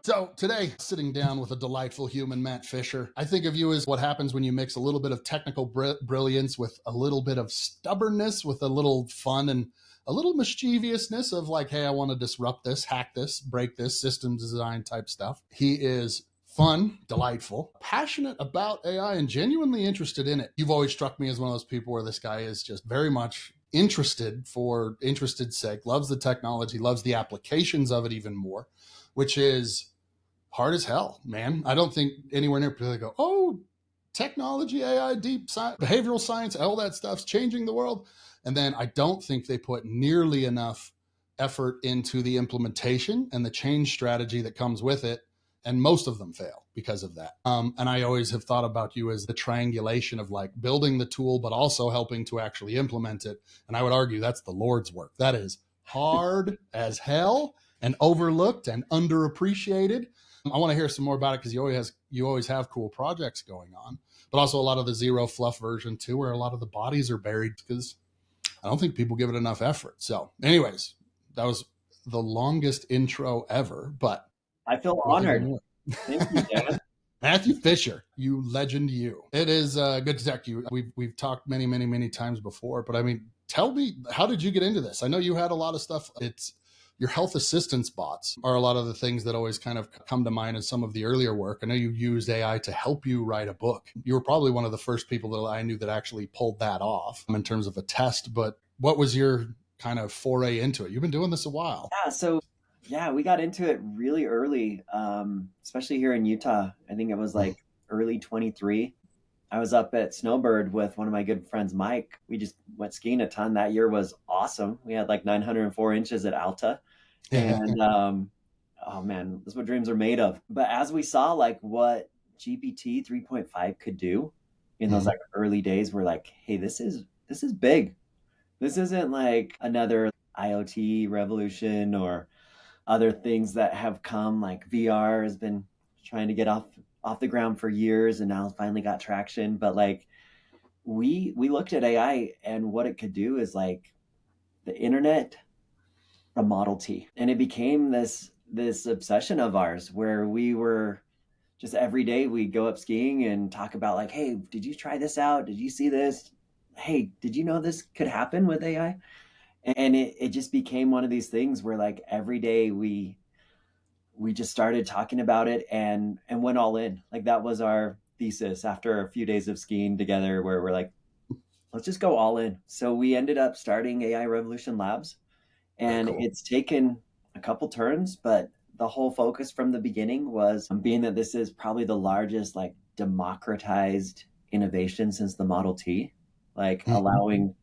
So today, sitting down with a delightful human, Matt Fischer, I think of you as what happens when you mix a little bit of technical brilliance with a little bit of stubbornness, with a little fun and a little mischievousness of like, hey, I want to disrupt this, hack this, break this, systems design type stuff. He is fun, delightful, passionate about AI, and genuinely interested in it. You've always struck me as one of those people where this guy is just very much interested for interested's sake, loves the technology, loves the applications of it even more, which is hard as hell, man. I don't think anywhere near people go, oh, technology, AI, deep science, behavioral science, all that stuff's changing the world. And then I don't think they put nearly enough effort into the implementation and the change strategy that comes with it. And most of them fail because of that. And I always have thought about you as the triangulation of like building the tool, but also helping to actually implement it. And I would argue that's the Lord's work. That is hard as hell and overlooked and underappreciated. I want to hear some more about it because you always have cool projects going on, but also a lot of the zero fluff version too, where a lot of the bodies are buried because I don't think people give it enough effort. So anyways, that was the longest intro ever, but I feel honored. Thank you, Dan. Matthew Fischer, you legend, you. It is good to talk to you. We've talked many times before, but I mean, tell me, how did you get into this? I know you had a lot of stuff. It's your health assistance bots are a lot of the things that always kind of come to mind as some of the earlier work. I know you used AI to help you write a book. You were probably one of the first people that I knew that actually pulled that off in terms of a test. But what was your kind of foray into it? You've been doing this a while. Yeah, we got into it really early, especially here in Utah. I think it was like early 23. I was up at Snowbird with one of my good friends, Mike. We just went skiing a ton. That year was awesome. We had like 904 inches at Alta. And oh man, that's what dreams are made of. But as we saw like what GPT 3.5 could do in those like early days, we're like, hey, this is big. This isn't like another IoT revolution or other things that have come. Like VR has been trying to get off the ground for years and now finally got traction. But like we looked at AI and what it could do is like the internet, the Model T. And it became this obsession of ours where we were just every day we'd go up skiing and talk about like, hey, did you try this out? Did you see this? Hey, did you know this could happen with AI? And it just became one of these things where like every day we just started talking about it and went all in. Like that was our thesis after a few days of skiing together where we're like, let's just go all in. So we ended up starting AI Revolution Labs, and Cool. It's taken a couple turns, but the whole focus from the beginning was being that this is probably the largest like democratized innovation since the Model T, like allowing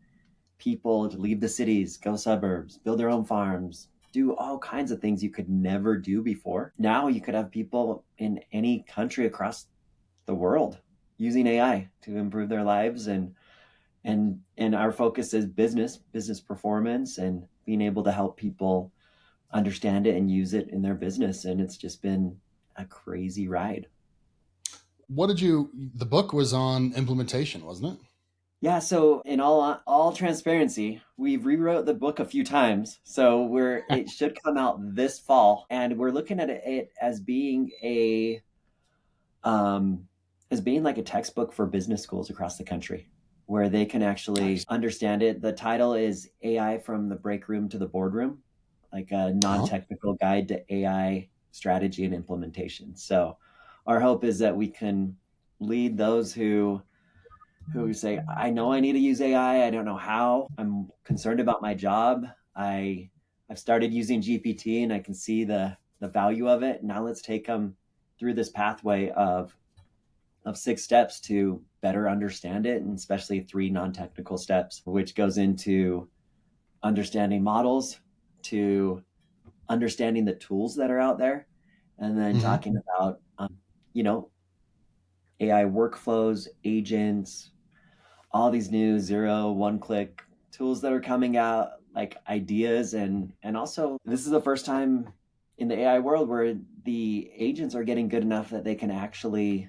people to leave the cities, go suburbs, build their own farms, do all kinds of things you could never do before. Now you could have people in any country across the world using AI to improve their lives, and our focus is business performance and being able to help people understand it and use it in their business. And it's just been a crazy ride. The book was on implementation, wasn't it? Yeah, so in all transparency, we've rewrote the book a few times. So it should come out this fall, and we're looking at it as being like a textbook for business schools across the country, where they can actually understand it. The title is AI from the break room to the boardroom, like a non-technical guide to AI strategy and implementation. So our hope is that we can lead those who say, I know I need to use AI. I don't know how. I'm concerned about my job. I've started using GPT and I can see the value of it. Now let's take them through this pathway of 6 steps to better understand it, and especially 3 non-technical steps, which goes into understanding models, to understanding the tools that are out there, and then talking about, AI workflows, agents, all these new 0, 1-click tools that are coming out, like ideas. And also this is the first time in the AI world where the agents are getting good enough that they can actually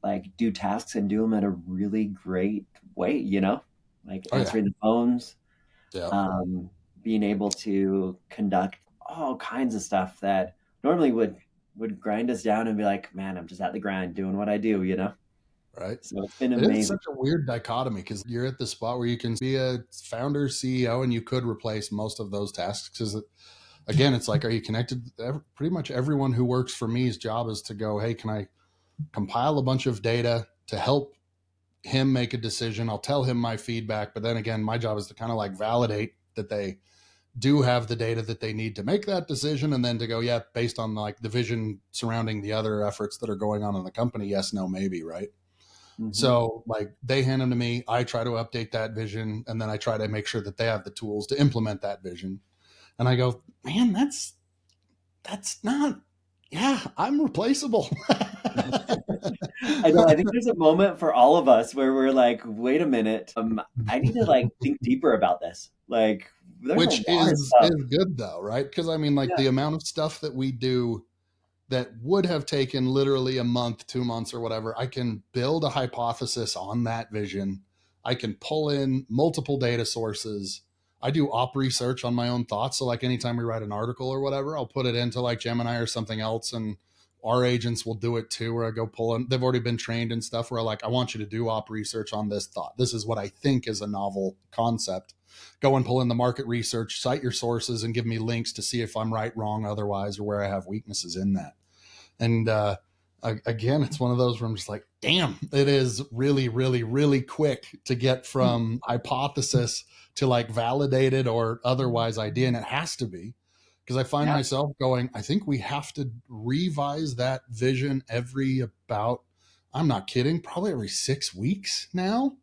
like do tasks and do them in a really great way, like Oh yeah. answering the phones, Yeah. um, being able to conduct all kinds of stuff that normally would grind us down and be like, man, I'm just at the grind doing what I do, you know? Right. So it's been It is amazing. such a weird dichotomy because you're at the spot where you can be a founder, CEO, and you could replace most of those tasks. Because again, it's like, are you connected? Pretty much everyone who works for me's job is to go, hey, can I compile a bunch of data to help him make a decision? I'll tell him my feedback. But then again, my job is to kind of like validate that they do have the data that they need to make that decision. And then to go, yeah, based on like the vision surrounding the other efforts that are going on in the company, yes, no, maybe, right? Hmm. So like they hand them to me, I try to update that vision, and then I try to make sure that they have the tools to implement that vision. And I go, man, that's not, yeah, I'm replaceable. I know. I think there's a moment for all of us where we're like, wait a minute, I need to like think deeper about this. Like, there's a Which lot of is stuff. good though, right? Because I mean, like Yeah, the amount of stuff that we do that would have taken literally a month, 2 months, or whatever, I can build a hypothesis on that vision. I can pull in multiple data sources. I do op research on my own thoughts. So, like, anytime we write an article or whatever, I'll put it into like Gemini or something else, and our agents will do it too. Where I go pull in, they've already been trained and stuff. Where I like, I want you to do op research on this thought. This is what I think is a novel concept. Go and pull in the market research, cite your sources, and give me links to see if I'm right, wrong, otherwise, or where I have weaknesses in that. And again, it's one of those where I'm just like, damn, it is really, really, really quick to get from hypothesis to like validated or otherwise idea. And it has to be, because I find yeah. myself going, I think we have to revise that vision every about, I'm not kidding, probably every 6 weeks now,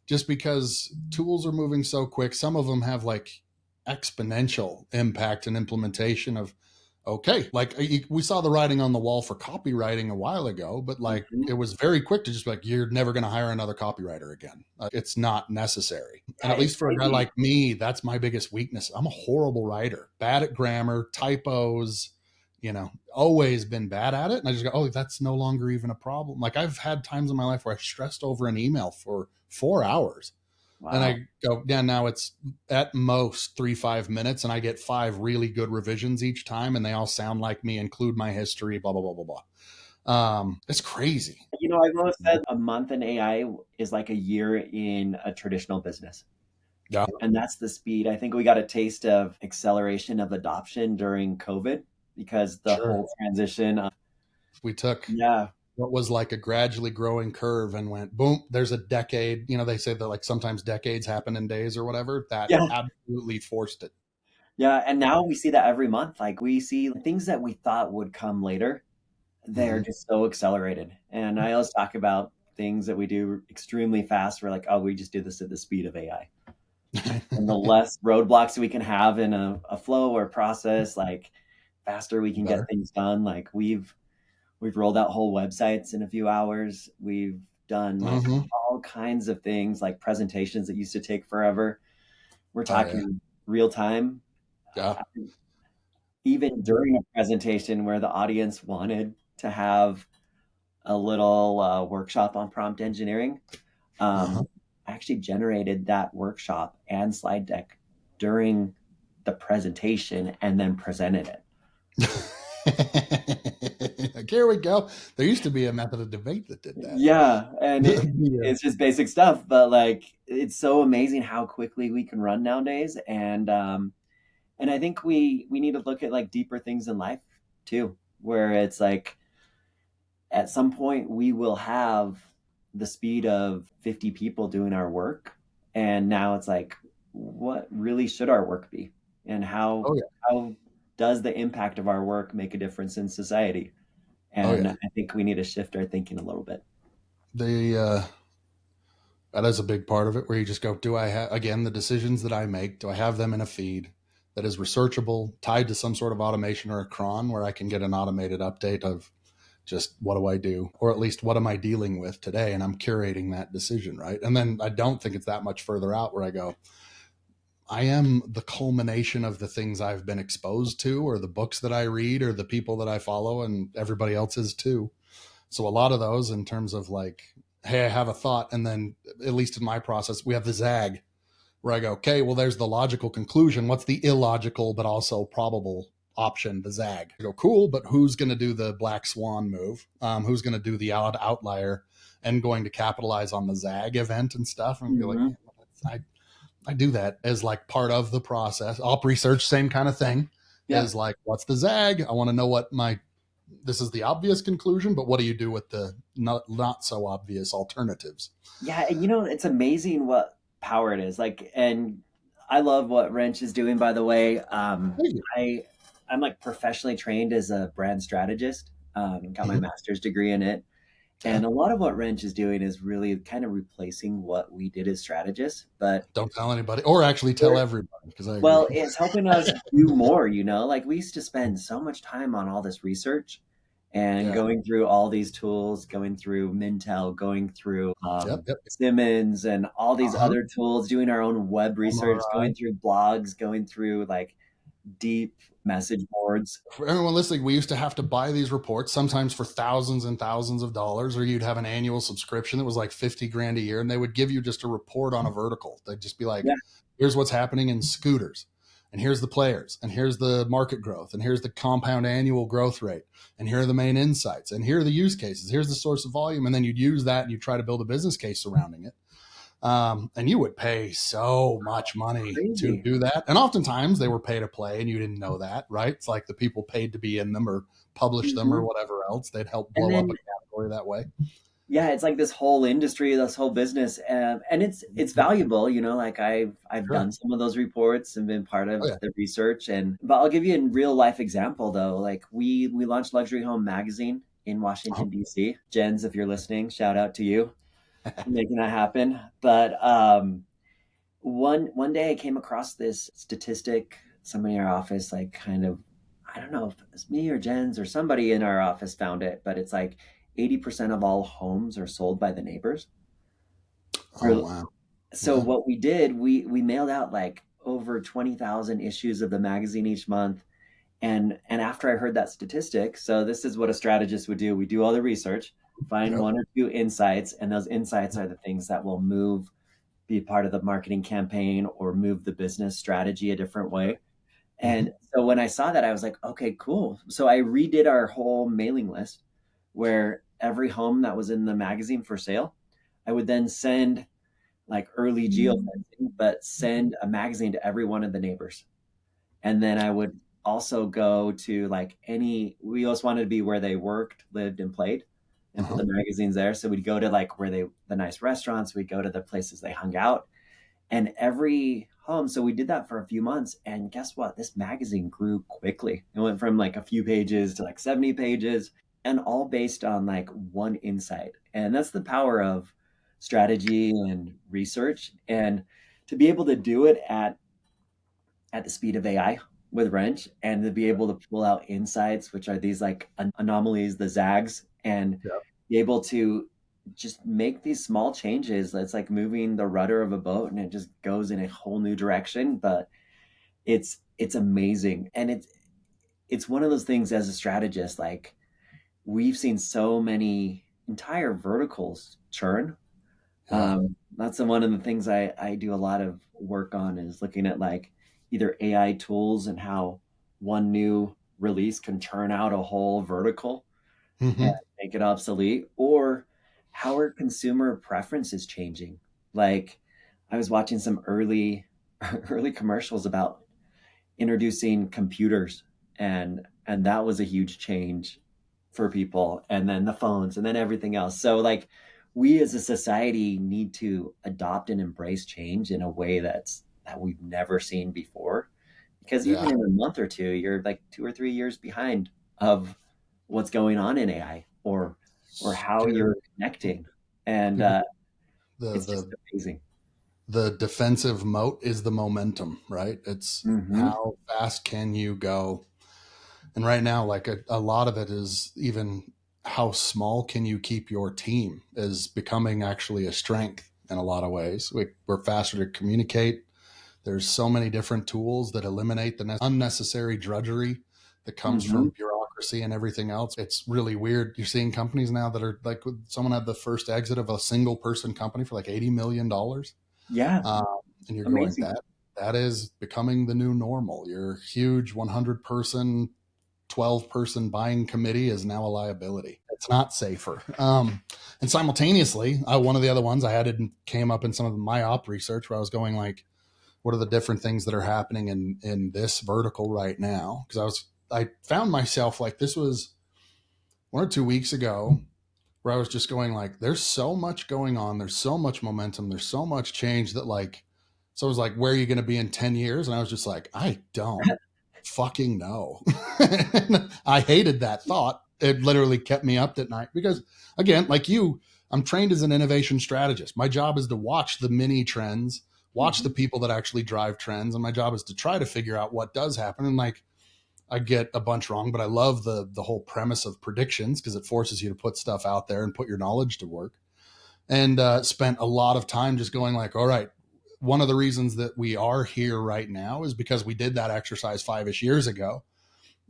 just because tools are moving so quick. Some of them have like exponential impact and implementation of, okay, like we saw the writing on the wall for copywriting a while ago, but like Mhm. it was very quick to just be like, you're never going to hire another copywriter again. It's not necessary. And Yeah, at it's least for a guy crazy. like me, that's my biggest weakness. I'm a horrible writer, bad at grammar, typos, always been bad at it. And I just go, oh, that's no longer even a problem. Like I've had times in my life where I stressed over an email for 4 hours. And Wow. I go, yeah, now it's at most 3 5 minutes, and I get 5 really good revisions each time, and they all sound like me, include my history, blah blah blah blah blah. It's crazy. You know, I've always said a month in AI is like a year in a traditional business. Yeah, And that's the speed. I think we got a taste of acceleration of adoption during COVID because the sure. whole transition of, We took yeah, what was like a gradually growing curve and went boom. There's a decade. They say that like sometimes decades happen in days or whatever. That yeah, absolutely forced it. yeah. And now we see that every month. Like we see things that we thought would come later, they're Mm-hmm. just so accelerated. And I always talk about things that we do extremely fast. We're like, oh, we just do this at the speed of AI. And the less roadblocks we can have in a flow or process, like faster we can get Better. things done. Like we've rolled out whole websites in a few hours. We've done like Mm-hmm. all kinds of things, like presentations that used to take forever. We're Oh yeah, talking real time. yeah. Even during a presentation where the audience wanted to have a little workshop on prompt engineering, Uh-huh. I actually generated that workshop and slide deck during the presentation and then presented it. Like, here we go. There used to be a method of debate that did that. Yeah, and Yeah. it's just basic stuff, but like it's so amazing how quickly we can run nowadays, and I think we need to look at like deeper things in life too, where it's like at some point we will have the speed of 50 people doing our work, and now it's like what really should our work be, and Oh yeah. how does the impact of our work make a difference in society? Oh And yeah. I think we need to shift our thinking a little bit. The that is a big part of it, where you just go, do I have, again, the decisions that I make, do I have them in a feed that is researchable, tied to some sort of automation or a cron where I can get an automated update of just what do I do, or at least what am I dealing with today, and I'm curating that decision, right? And then I don't think it's that much further out where I go, I am the culmination of the things I've been exposed to, or the books that I read, or the people that I follow, and everybody else is too. So a lot of those, in terms of like hey, I have a thought. And then, at least in my process, we have the zag where I go, okay, well, there's the logical conclusion. What's the illogical, but also probable option? The zag. I go, cool, but who's going to do the black swan move? Who's going to do the outlier and going to capitalize on the zag event and stuff? And be like, Mm-hmm. yeah, I do that as like part of the process. Op research, same kind of thing. Yeah. Is like, what's the zag? I want to know what this is the obvious conclusion, but what do you do with the not so obvious alternatives? Yeah, and it's amazing what power it is. Like, and I love what Wrench is doing, by the way. I I'm like professionally trained as a brand strategist. Got my Mhm. master's degree in it. Okay. And a lot of what Wrench is doing is really kind of replacing what we did as strategists. But Don't tell anybody, or actually tell everybody, because I agree. well, it's helping us do more, Like we used to spend so much time on all this research and Yeah. going through all these tools, going through Mintel, going through Yep. Yep. Simmons and all these Uh-huh. other tools, doing our own web research, MRI. going through blogs, going through like deep message boards. For everyone listening, we used to have to buy these reports sometimes for thousands and thousands of dollars, or you'd have an annual subscription that was like 50 grand a year, and they would give you just a report on a vertical. They'd just be like, Yeah. here's what's happening in scooters, and here's the players, and here's the market growth, and here's the compound annual growth rate, and here are the main insights, and here are the use cases, here's the source of volume. And then you'd use that and you try to build a business case surrounding it. And you would pay so much money to Crazy. do that. And oftentimes they were pay to play and you didn't know that, right? It's like the people paid to be in them or publish them or Mhm. whatever else. They'd help And blow up then a category that way. yeah, it's like this whole industry, this whole business, and it's valuable. Like I've Sure. done some of those reports and been part Oh, of yeah. the research, and but I'll give you a real life example though. Like we launched Luxury Home Magazine in Uh-huh. Washington D.C. Jens, if you're listening, shout out to you for making that happen. But one day I came across this statistic. Somebody in our office, like kind of, I don't know if it was me or Jens or somebody in our office found it, but it's like 80% of all homes are sold by the neighbors. Oh, wow. So Yeah. what we did, we mailed out like over 20,000 issues of the magazine each month. And after I heard that statistic, so this is what a strategist would do. We do all the research, find Yep. one or two insights, and those insights are the things that will be part of the marketing campaign or move the business strategy a different way. Mm-hmm. And so when I saw that, I was like, okay, cool. So I redid our whole mailing list where every home that was in the magazine for sale, I would then send like early geofencing, but send a magazine to every one of the neighbors. And then I would also go to like we always wanted to be where they worked, lived, and played and put Uh-huh. the magazines there. So we'd go to like the nice restaurants, we'd go to the places they hung out and every home. So we did that for a few months. And guess what? This magazine grew quickly. It went from like a few pages to like 70 pages and all based on like one insight. And that's the power of strategy and research. And to be able to do it at the speed of AI with Wrench and to be able to pull out insights, which are these like anomalies, the zags, and Yep. be able to just make these small changes. That's like moving the rudder of a boat and it just goes in a whole new direction. But it's amazing. And it's one of those things as a strategist, like we've seen so many entire verticals churn. Yeah. That's one of the things I do a lot of work on is looking at like either AI tools and how one new release can churn out a whole vertical and Mm-hmm. make it obsolete, or how are consumer preferences changing? Like I was watching some early early commercials about introducing computers and that was a huge change for people and then the phones and then everything else. So like we as a society need to adopt and embrace change in a way that we've never seen before because even Yeah. in a month or two you're like 2 or 3 years behind of what's going on in AI or how Scary. you're connecting and People, the it's just the amazing. the defensive moat is the momentum, right? It's Hmm. how fast can you go. And right now, like a lot of it is even how small can you keep your team is becoming actually a strength in a lot of ways. We're faster to communicate. There's so many different tools that eliminate the unnecessary druggery that comes from Hmm. bureaucracy bureaucracy and everything else. It's really weird. You're seeing companies now that are like, someone had the first exit of a single person company for like $80 million. Yeah, Um, and you're going, amazing. that is becoming the new normal. Your huge 100 person, 12 person buying committee is now a liability. It's not safer. And simultaneously, one of the other ones I had, it came up in some of my op research where I was going like, what are the different things that are happening in this vertical right now? Because I found myself like, this was 1 or 2 weeks ago, where I was just going like, there's so much going on, there's so much momentum, there's so much change that like, so I was like, where are you going to be in 10 years? And I was just like, I don't fucking know. I hated that thought. It literally kept me up at night because, again, like you, I'm trained as an innovation strategist. My job is to watch the mini trends, watch Mhm. the people that actually drive trends, and my job is to try to figure out what does happen. And like, I get a bunch wrong, but I love the whole premise of predictions because it forces you to put stuff out there and put your knowledge to work. And spent a lot of time just going like, all right, one of the reasons that we are here right now is because we did that exercise 5-ish years ago,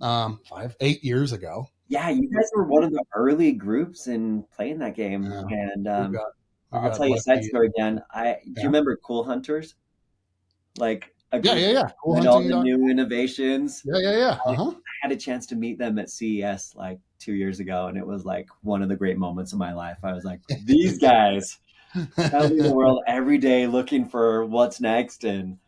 8 years ago. Yeah, you guys were one of the early groups in playing that game. Yeah, And we got we I'll got tell you a side lucky. story, Dan. Do you Yeah, remember Cool Hunters? Like a yeah, group yeah, yeah. Cool and all hunting. the new innovations. Yeah, yeah, yeah. I Uh-huh. had a chance to meet them at CES like 2 years ago, and it was like one of the great moments of my life. I was like, these guys traveling the world every day looking for what's next I and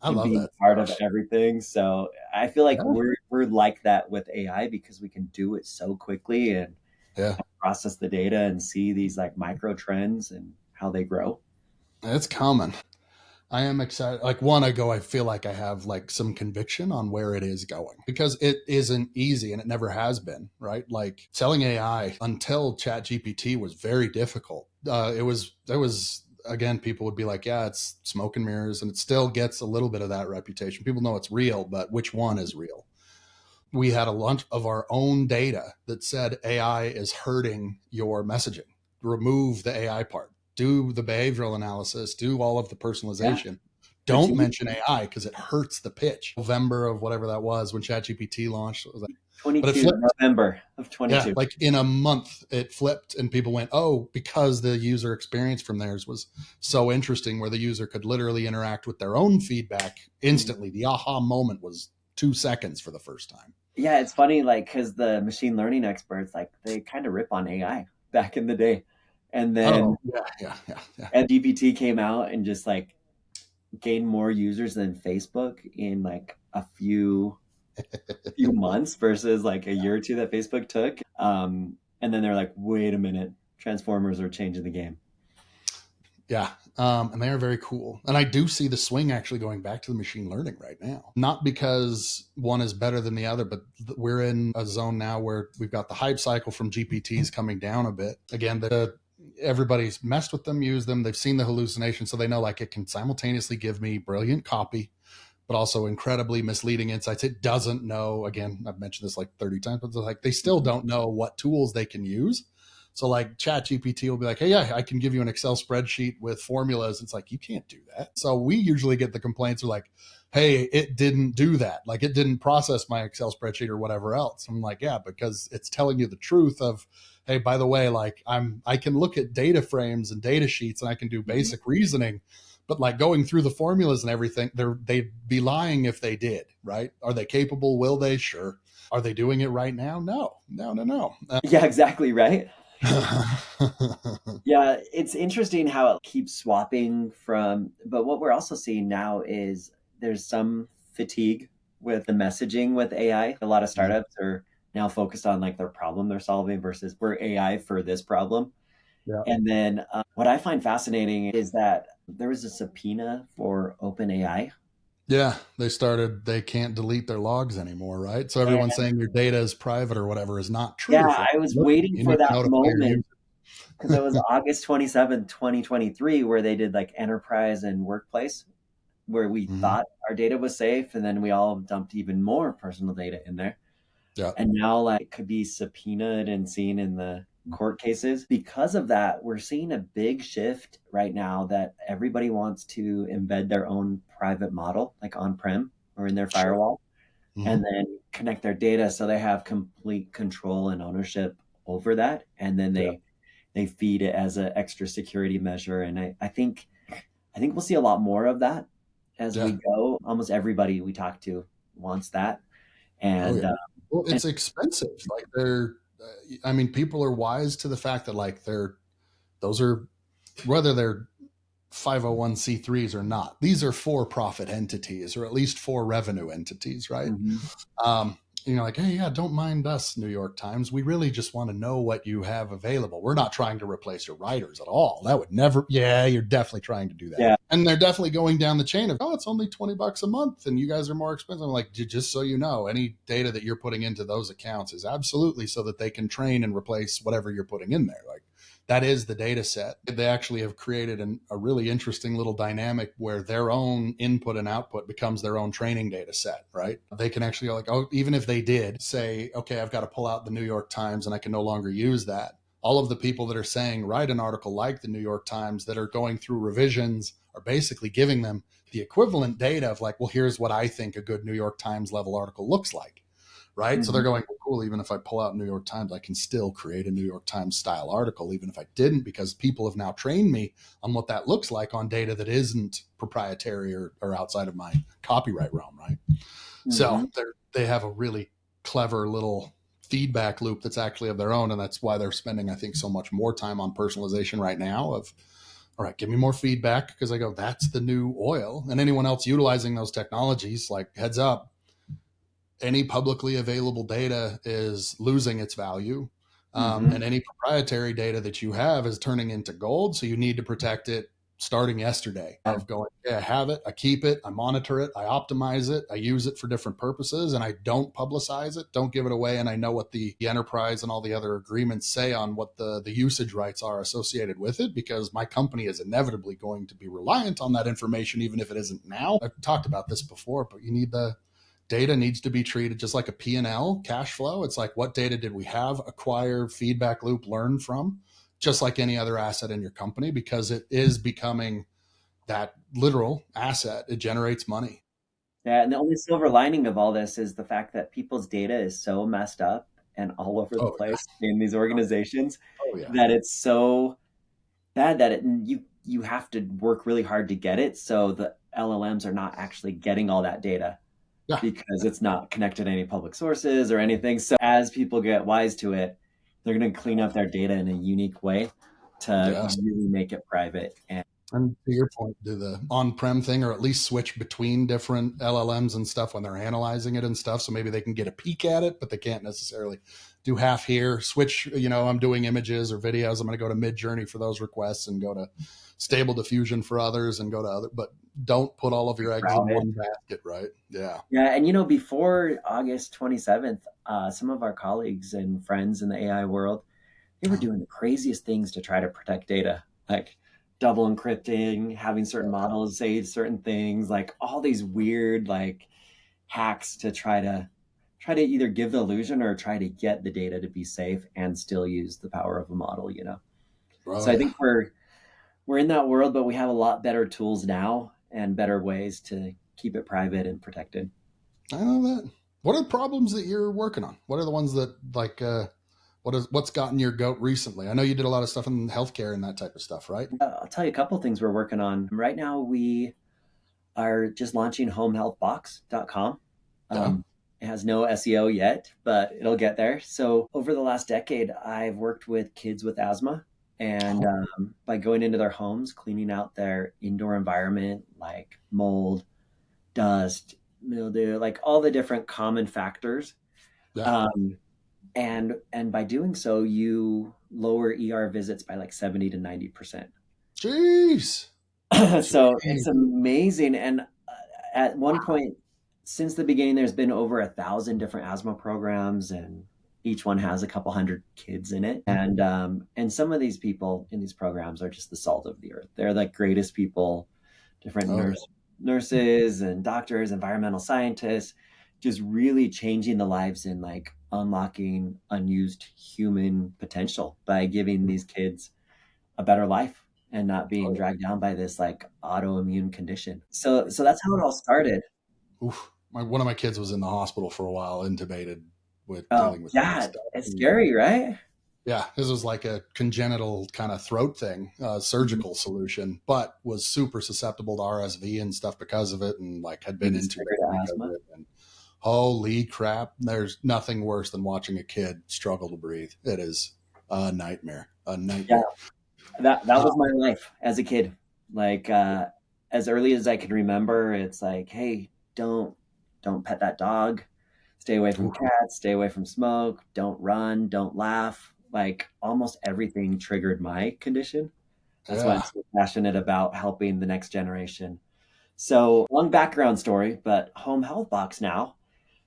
love being that part of stuff. everything. So I feel like Yeah, we're like that with AI because we can do it so quickly and yeah. process the data and see these like micro trends and how they grow. It's common. I am excited. Like, one, I feel like I have like some conviction on where it is going because it isn't easy and it never has been, right? Like, selling AI until ChatGPT was very difficult. There was, again, people would be like, yeah, it's smoke and mirrors, and it still gets a little bit of that reputation. People know it's real, but which one is real? We had a bunch of our own data that said AI is hurting your messaging. Remove the AI part. Do the behavioral analysis. Do all of the Yeah, personalization. Don't critique mention AI because it hurts the pitch. November of whatever that was when ChatGPT launched. What was that? But it 22 flipped. November of Yeah, 22. like in a month, it flipped, and people went, "Oh, because the user experience from theirs was so interesting, where the user could literally interact with their own feedback instantly." The aha moment was 2 seconds for the first time. Yeah, it's funny, like, because the machine learning experts, like, they kind of rip on AI back in the day. And then Oh, yeah, yeah, yeah, yeah. and GPT came out and just like gained more users than Facebook in like a few months versus like a year or two that Facebook took. And then they're like, wait a minute, Transformers are changing the game. Yeah. And they are very cool. And I do see the swing actually going back to the machine learning right now. Not because one is better than the other, but we're in a zone now where we've got the hype cycle from GPTs coming down a bit. Again, everybody's messed with them, used them, they've seen the hallucination, so they know like it can simultaneously give me brilliant copy, but also incredibly misleading insights. It doesn't know, again, I've mentioned this like 30 times, but like they still don't know what tools they can use. So like Chat GPT will be like, hey, yeah, I can give you an Excel spreadsheet with formulas. It's like, you can't do that. So we usually get the complaints are like, hey, it didn't do that. Like it didn't process my Excel spreadsheet or whatever else. I'm like, yeah, because it's telling you the truth of, hey, by the way, like I can look at data frames and data sheets and I can do Mhm. basic reasoning, but like going through the formulas and everything, they'd be lying if they did, right? Are they capable? Will they? Sure. Are they doing it right now? No, no, no, no. Yeah, exactly, right? Uh, Yeah, it's interesting how it keeps swapping from, but what we're also seeing now is there's some fatigue with the messaging with AI. A lot of startups are now focused on like their problem they're solving versus we're AI for this problem. yeah. And then what I find fascinating is that there was a subpoena for OpenAI. Yeah, they can't delete their logs anymore, right? So everyone And saying your data is private or whatever is not yeah, true. For I was look, waiting you for need to that notify your moment user. because it was August 27th, 2023, where they did like enterprise and workplace, where we Mhm. thought our data was safe, and then we all dumped even more personal data in there. Yeah. And now, like, it could be subpoenaed and seen in the court cases. Because of that, we're seeing a big shift right now that everybody wants to embed their own private model, like on prem or in their Sure. firewall. And Hmm. then connect their data so they have complete control and ownership over that, and then Yeah. they feed it as an extra security measure. And I think we'll see a lot more of that as we Yeah. go. Almost everybody we talk to wants that. Oh And yeah. Well, and it's expensive. Like I mean, people are wise to the fact that like those are, whether they're 501c3s or not, these are for profit entities, or at least for revenue entities, right? Mhm. Um, like, hey, yeah, don't mind us, New York Times. We really just want to know what you have available. We're not trying to replace your writers at all. That would never, yeah, you're definitely trying to do that. Yeah. And they're definitely going down the chain of, oh, it's only $20 a month and you guys are more expensive. I'm like, just so you know, any data that you're putting into those accounts is absolutely so that they can train and replace whatever you're putting in there. Like, that is the data set. They actually have created a really interesting little dynamic where their own input and output becomes their own training data set, right? They can actually, like, oh, even if they did say, okay, I've got to pull out the New York Times and I can no longer use that. All of the people that are saying, write an article like the New York Times, that are going through revisions, are basically giving them the equivalent data of like, well, here's what I think a good New York Times level article looks like. Right. Mm-hmm. So they're going, well, cool, even if I pull out New York Times, I can still create a New York Times style article, even if I didn't, because people have now trained me on what that looks like on data that isn't proprietary or outside of my copyright realm. Right. Mm-hmm. So they have a really clever little feedback loop that's actually of their own. And that's why they're spending, I think, so much more time on personalization right now of, all right, give me more feedback, because I go, that's the new oil. And anyone else utilizing those technologies, like, heads up, any publicly available data is losing its value. And any proprietary data that you have is turning into gold. So you need to protect it starting yesterday, of going, yeah, I have it, I keep it, I monitor it, I optimize it, I use it for different purposes, and I don't publicize it, don't give it away. And I know what the enterprise and all the other agreements say on what the usage rights are associated with it, because my company is inevitably going to be reliant on that information, even if it isn't now. I've talked about this before, but you need data needs to be treated just like a P&L cash flow. It's like, what data did we have, acquire, feedback loop, learn from, just like any other asset in your company, because it is becoming that literal asset. It generates money. Yeah, and the only silver lining of all this is the fact that people's data is so messed up and all over the place in these organizations that it's so bad that you have to work really hard to get it. So the LLMs are not actually getting all that data because it's not connected to any public sources or anything. So as people get wise to it, they're going to clean up their data in a unique way to really make it private. And to your point, do the on-prem thing, or at least switch between different LLMs and stuff when they're analyzing it and stuff. So maybe they can get a peek at it, but they can't necessarily do half here. Switch, I'm doing images or videos, I'm going to go to Midjourney for those requests and go to Stable Diffusion for others and go to other, but don't put all of your eggs in one basket, right? Yeah. Yeah. And, before August 27th, some of our colleagues and friends in the AI world, they were doing the craziest things to try to protect data, like double encrypting, having certain models say certain things, like all these weird like hacks to try to either give the illusion or try to get the data to be safe and still use the power of a model. So I think we're in that world, but we have a lot better tools now and better ways to keep it private and protected. I know that. What are the problems that you're working on? What are the ones that like what's gotten your goat recently? I know you did a lot of stuff in healthcare and that type of stuff, right? I'll tell you a couple of things we're working on. Right now, we are just launching homehealthbox.com. It has no SEO yet, but it'll get there. So over the last decade, I've worked with kids with asthma, and by going into their homes, cleaning out their indoor environment, like mold, dust, mildew, like all the different common factors. And by doing so, you lower ER visits by like 70 to 90%. Jeez. So it's amazing. And at one point, since the beginning, there's been over 1,000 different asthma programs, and each one has a couple hundred kids in it. And some of these people in these programs are just the salt of the earth. They're the greatest people, different nurses and doctors, environmental scientists, just really changing the lives and like unlocking unused human potential by giving these kids a better life and not being dragged down by this like autoimmune condition. So that's how it all started. Oof. One of my kids was in the hospital for a while, intubated with Oh, dealing with yeah, stuff. it's scary, right? Yeah, this was like a congenital kind of throat thing, Mhm. surgical solution, but was super susceptible to RSV and stuff because of it, and like had Maybe been it's triggered intubated because of asthma. it. And holy crap, there's nothing worse than watching a kid struggle to breathe. It is a nightmare, a Yeah, nightmare. that Uh, was my life as a kid. Like as early as I can remember, it's like, hey, don't pet that dog. Stay away from cats, stay away from smoke, don't run, don't laugh. Like almost everything triggered my condition. That's why I'm yeah, so passionate about helping the next generation. So, long background story, but home health box now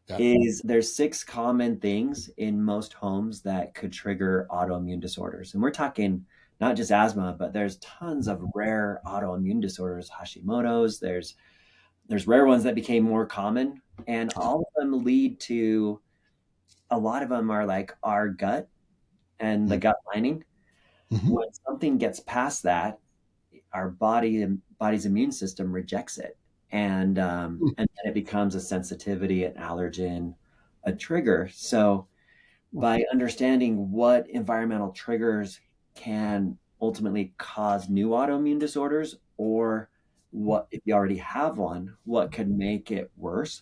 yeah. is there's six common things in most homes that could trigger autoimmune disorders. And we're talking not just asthma, but there's tons of rare autoimmune disorders, Hashimoto's, there's rare ones that became more common, and all of them lead to a lot of them are like our gut and the gut lining. Mm-hmm. When something gets past that, our body's immune system rejects it, and then it becomes a sensitivity, an allergen, a trigger. So by understanding what environmental triggers can ultimately cause new autoimmune disorders, or what if you already have one, what could make it worse.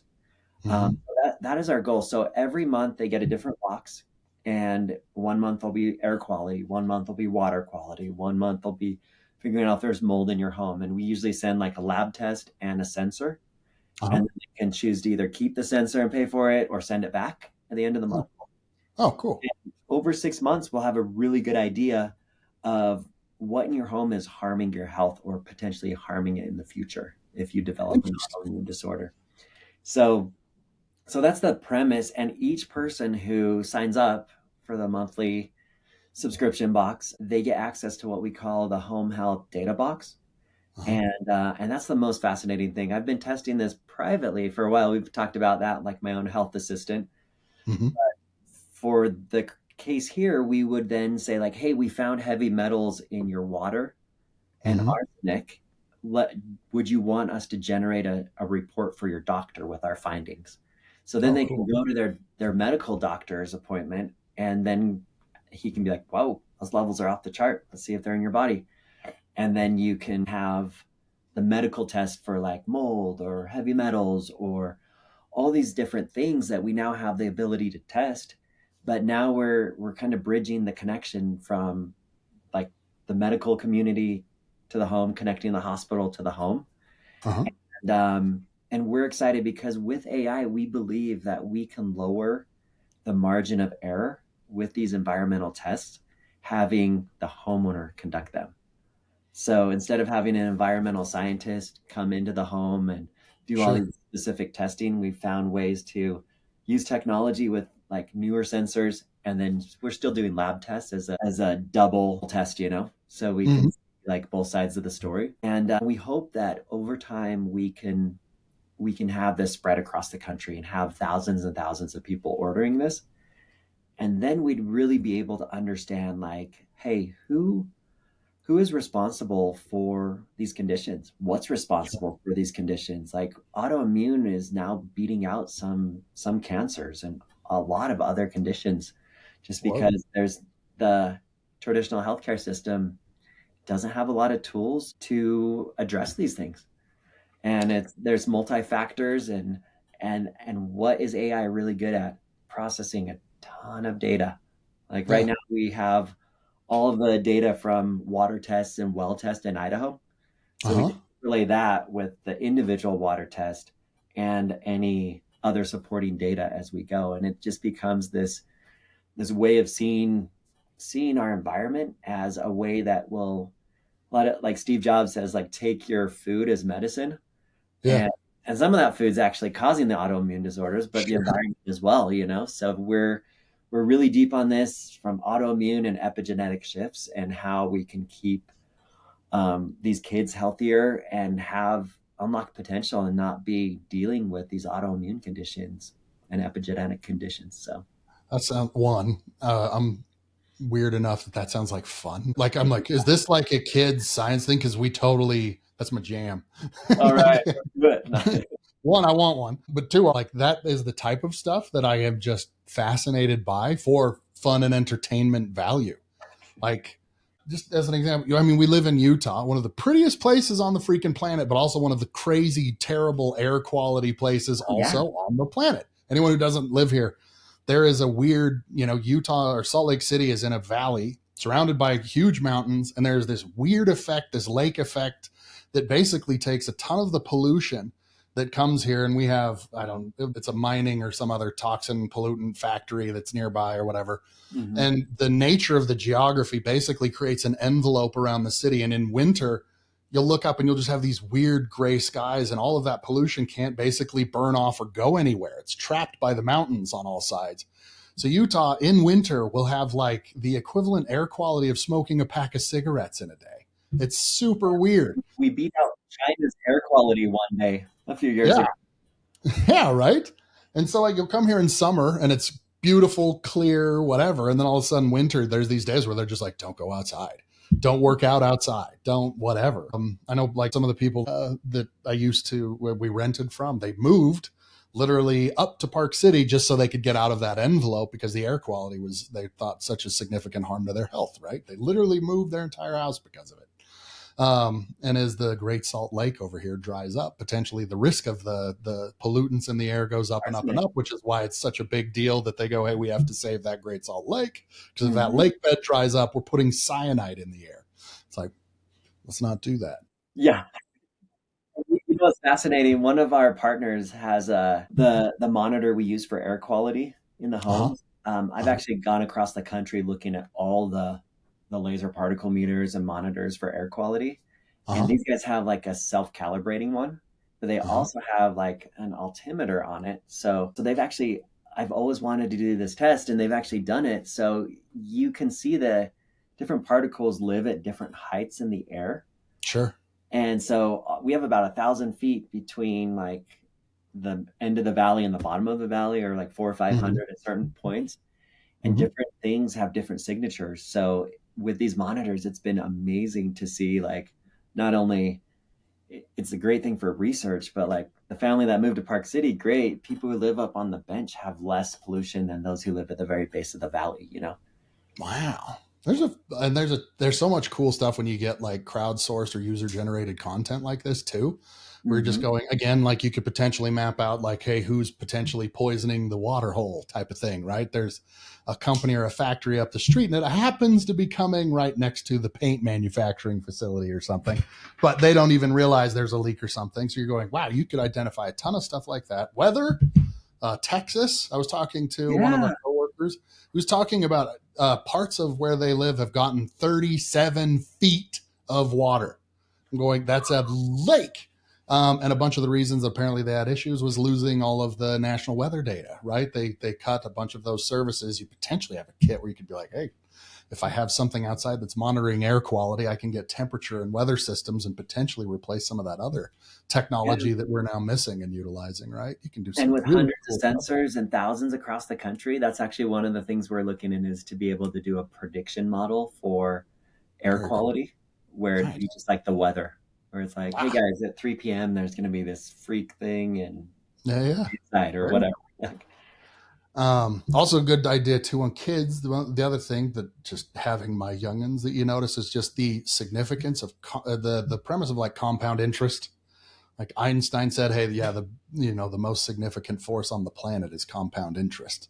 Mm-hmm. That is our goal. So every month they get a different box, and 1 month will be air quality, 1 month will be water quality, 1 month will be figuring out if there's mold in your home. And we usually send like a lab test and a sensor, Uh-huh. and then you can choose to either keep the sensor and pay for it or send it back at the end of the Oh, month. oh, cool. And over 6 months, we'll have a really good idea of what in your home is harming your health or potentially harming it in the future if you develop an Interesting. autoimmune disorder. So so that's the premise. And each person who signs up for the monthly subscription box, they get access to what we call the home health data box. Uh-huh. And that's the most fascinating thing. I've been testing this privately for a while. We've talked about that, like my own health assistant. Mm-hmm. For the case here, we would then say, like, hey, we found heavy metals in your water and Mm-hmm. arsenic. Let, would you want us to generate a report for your doctor with our findings? So then Oh, they can cool. go to their medical doctor's appointment, and then he can be like, whoa, those levels are off the chart. Let's see if they're in your body. And then you can have the medical test for like mold or heavy metals or all these different things that we now have the ability to test. But now we're kind of bridging the connection from like the medical community to the home, connecting the hospital to the home. Uh-huh. And we're excited because with AI, we believe that we can lower the margin of error with these environmental tests, having the homeowner conduct them. So instead of having an environmental scientist come into the home and do all Sure. these specific testing, we found ways to use technology with like newer sensors. And then we're still doing lab tests as a double test, so we Mm-hmm. can see like both sides of the story. And we hope that over time we can have this spread across the country and have thousands and thousands of people ordering this. And then we'd really be able to understand like, hey, who is responsible for these conditions? What's responsible for these conditions? Like autoimmune is now beating out some cancers and a lot of other conditions just Whoa. because there's the traditional healthcare system doesn't have a lot of tools to address these things. And there's multi-factors, and what is AI really good at? Processing a ton of data. Like right Yeah. now we have all of the data from water tests and well tests in Idaho. So we Uh-huh. can relay that with the individual water test and any other supporting data as we go. And it just becomes this way of seeing our environment as a way that will let it, like Steve Jobs says, like take your food as medicine. Yeah. And some of that food's actually causing the autoimmune disorders, but the Sure. environment as well, So we're really deep on this from autoimmune and epigenetic shifts and how we can keep these kids healthier and have unlocked potential and not be dealing with these autoimmune conditions and epigenetic conditions. So That sounds one. I'm weird enough that sounds like fun. Like I'm like, is this like a kid's science thing? Because we totally that's my jam. all right, Like, good. one, I want one, but two, like that is the type of stuff that I am just fascinated by for fun and entertainment value. Like, just as an example, I mean, we live in Utah, one of the prettiest places on the freaking planet, but also one of the crazy, terrible air quality places Oh, yeah. also on the planet. Anyone who doesn't live here, there is a weird, Utah or Salt Lake City is in a valley surrounded by huge mountains, and there's this weird effect, this lake effect that basically takes a ton of the pollution that comes here, and we have, I don't, it's a mining or some other toxin pollutant factory that's nearby or whatever. Mm-hmm. And the nature of the geography basically creates an envelope around the city. And in winter, you'll look up and you'll just have these weird gray skies, and all of that pollution can't basically burn off or go anywhere. It's trapped by the mountains on all sides. So Utah in winter will have like the equivalent air quality of smoking a pack of cigarettes in a day. It's super weird. We beat out China's air quality one day a few years Yeah. ago. Yeah, right. And so like you'll come here in summer and it's beautiful, clear, whatever, and then all of a sudden winter, there's these days where they're just like, don't go outside, don't work out outside, don't whatever. I know like some of the people that I used to where we rented from, they moved literally up to Park City just so they could get out of that envelope because the air quality was, they thought, such a significant harm to their health. Right? They literally moved their entire house because of it. And as the Great Salt Lake over here dries up, potentially the risk of the pollutants in the air goes up and up and Arsenic. up, which is why it's such a big deal that they go, hey, we have to save that Great Salt Lake, because if that Mm-hmm. lake bed dries up, we're putting cyanide in the air. It's like, let's not do that. Yeah. You know, it's fascinating. One of our partners has the monitor we use for air quality in the Uh huh. homes. I've Uh actually gone across the country looking at all the laser particle meters and monitors for air quality, and huh. these guys have like a self-calibrating one, but they Uh huh. also have like an altimeter on it. So they've actually, I've always wanted to do this test, and they've actually done it. So you can see the different particles live at different heights in the air. Sure. And so we have about 1,000 feet between like the end of the valley and the bottom of the valley, or like four or five Mm-hmm. hundred at certain points. And Mm-hmm. different things have different signatures. So with these monitors, it's been amazing to see like not only it's a great thing for research, but like the family that moved to Park City, great. People who live up on the bench have less pollution than those who live at the very base of the valley, you know? Wow. There's so much cool stuff when you get like crowdsourced or user generated content like this too. We're just Mm-hmm. going again, like you could potentially map out like, hey, who's potentially poisoning the water hole type of thing, right? There's a company or a factory up the street and it happens to be coming right next to the paint manufacturing facility or something, but they don't even realize there's a leak or something. So you're going, wow, you could identify a ton of stuff like that. Weather, Texas. I was talking to one of our Yeah. coworkers who was talking about parts of where they live have gotten 37 feet of water. I'm going, that's a lake. And a bunch of the reasons apparently they had issues was losing all of the national weather data, right? They cut a bunch of those services. You potentially have a kit where you could be like, hey, if I have something outside that's monitoring air quality, I can get temperature and weather systems and potentially replace some of that other Yeah. technology that we're now missing and utilizing, right? You can do And some with really hundreds of cool stuff. sensors and thousands across the country, that's actually one of the things we're looking in, is to be able to do a prediction model for air Very cool. quality, where it'd be Nice. just like the weather, where it's like, hey Wow. guys, at 3 p.m. there's going to be this freak thing and Yeah, yeah. inside or Very whatever. Also, a good idea too on kids. The other thing that just having my youngins that you notice is just the significance of the premise of like compound interest. Like Einstein said, hey, yeah, the most significant force on the planet is compound interest.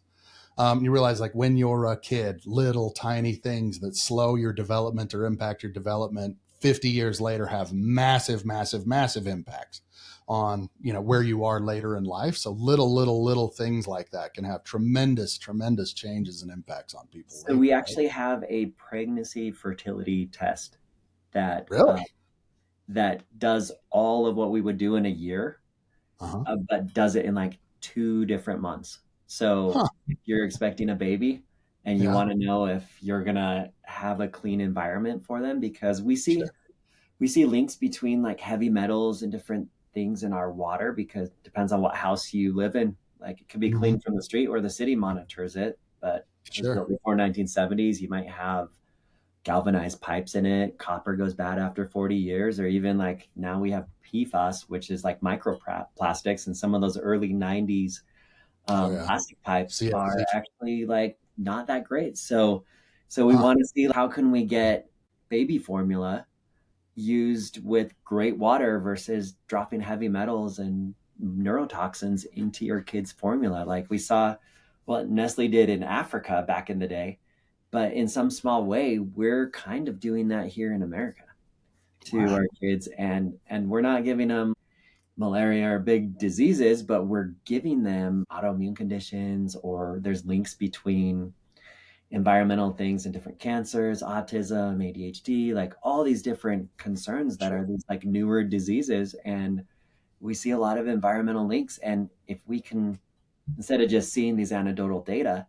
You realize like when you're a kid, little tiny things that slow your development or impact your development 50 years later have massive, massive, massive impacts on, where you are later in life. So little things like that can have tremendous, tremendous changes and impacts on people So later, we right? actually have a pregnancy fertility test that Really? that does all of what we would do in a year, Uh-huh. but does it in like 2 different months. So Huh. if you're expecting a baby and you Yeah. want to know if you're gonna have a clean environment for them, because Sure. we see links between like heavy metals and different things in our water, because it depends on what house you live in. Like it could be Hmm. clean from the street or the city monitors it, but if it was Sure. built before 1970s, you might have galvanized pipes in it. Copper goes bad after 40 years, or even like now we have PFAS, which is like microplastics, and some of those early 90s Oh yeah. plastic pipes are CFC. actually like not that great. So we Huh. want to see how can we get baby formula used with great water versus dropping heavy metals and neurotoxins into your kid's formula. Like we saw what Nestle did in Africa back in the day, but in some small way, we're kind of doing that here in America to Wow. our kids, and we're not giving them malaria or big diseases, but we're giving them autoimmune conditions, or there's links between environmental things and different cancers, autism, ADHD, like all these different concerns that Sure. are these like newer diseases. And we see a lot of environmental links. And if we can, instead of just seeing these anecdotal data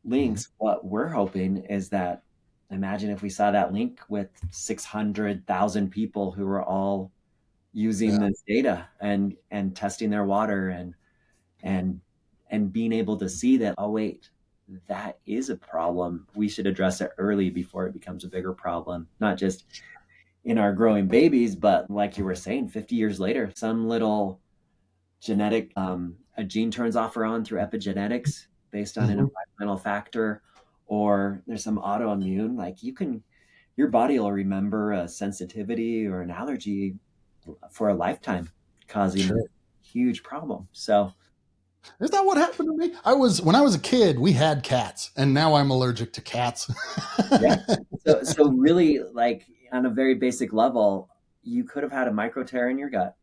Mhm. links, what we're hoping is that imagine if we saw that link with 600,000 people who were all using Yeah. this data and testing their water and and being able to see that, oh wait, that is a problem, we should address it early before it becomes a bigger problem, not just in our growing babies, but like you were saying, 50 years later, some little genetic a gene turns off or on through epigenetics based on an Mhm. environmental factor, or there's some autoimmune, like you can, your body will remember a sensitivity or an allergy for a lifetime, causing Sure. a huge problem. So Is that what happened to me? When I was a kid, we had cats, and now I'm allergic to cats. yeah, so really, like on a very basic level, you could have had a micro tear in your gut.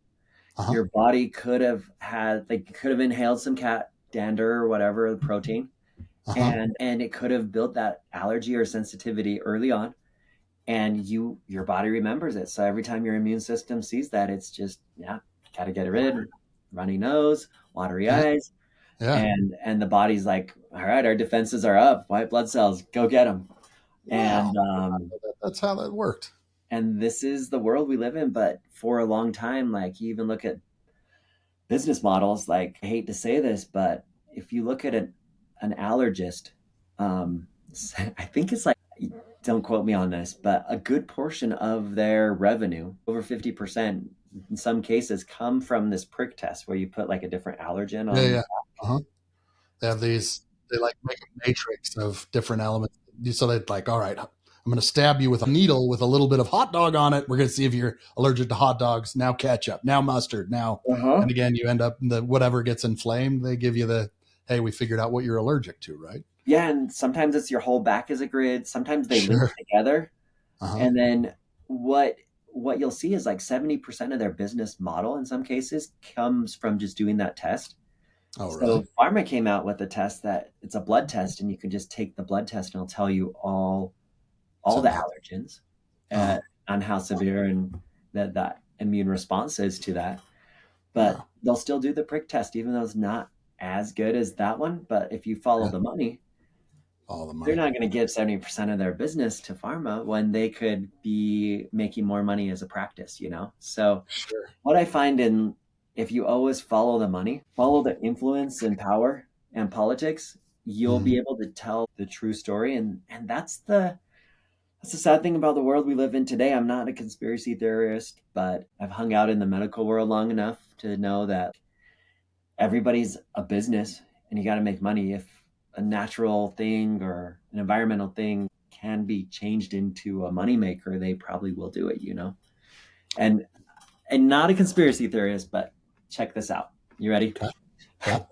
Uh-huh. Your body could have had, like, could have inhaled some cat dander or whatever protein, Uh-huh. and it could have built that allergy or sensitivity early on, and your body remembers it. So every time your immune system sees that, it's just, yeah, gotta get rid. Runny nose, watery Yeah. eyes, Yeah. and the body's like, all right, our defenses are up. White blood cells, go get them. Wow. And That's how that worked. and this is the world we live in. But for a long time, like you even look at business models, like I hate to say this, but if you look at an allergist, um, I think it's like, don't quote me on this, but a good portion of their revenue, over 50% in some cases, come from this prick test where you put like a different allergen Yeah, on. yeah. Uh-huh. They have these, they like make a matrix of different elements. So they're like, all right, I'm going to stab you with a needle with a little bit of hot dog on it. We're going to see if you're allergic to hot dogs. Now ketchup, now mustard, now. Uh-huh. And again, you end up in the whatever gets inflamed. They give you the, hey, we figured out what you're allergic to, right? Yeah, and sometimes it's your whole back is a grid. Sometimes they link Sure. together. Uh-huh. And then what what you'll see is like 70% of their business model in some cases comes from just doing that test. Oh, So really? pharma came out with a test that it's a blood test, and you can just take the blood test and it'll tell you all the Something. allergens, Uh-huh. on how severe and that immune response is to that. But Wow. they'll still do the prick test, even though it's not as good as that one. But if you follow Yeah. the money, All the they're money. not going to give 70% of their business to pharma when they could be making more money as a practice, you know? So Sure. what I find in, if you always follow the money, follow the influence and power and politics, you'll Mhm. be able to tell the true story. And that's the sad thing about the world we live in today. I'm not a conspiracy theorist, but I've hung out in the medical world long enough to know that everybody's a business and you got to make money. If a natural thing or an environmental thing can be changed into a moneymaker, they probably will do it, you know? And not a conspiracy theorist, but check this out. You ready? Okay. Yeah.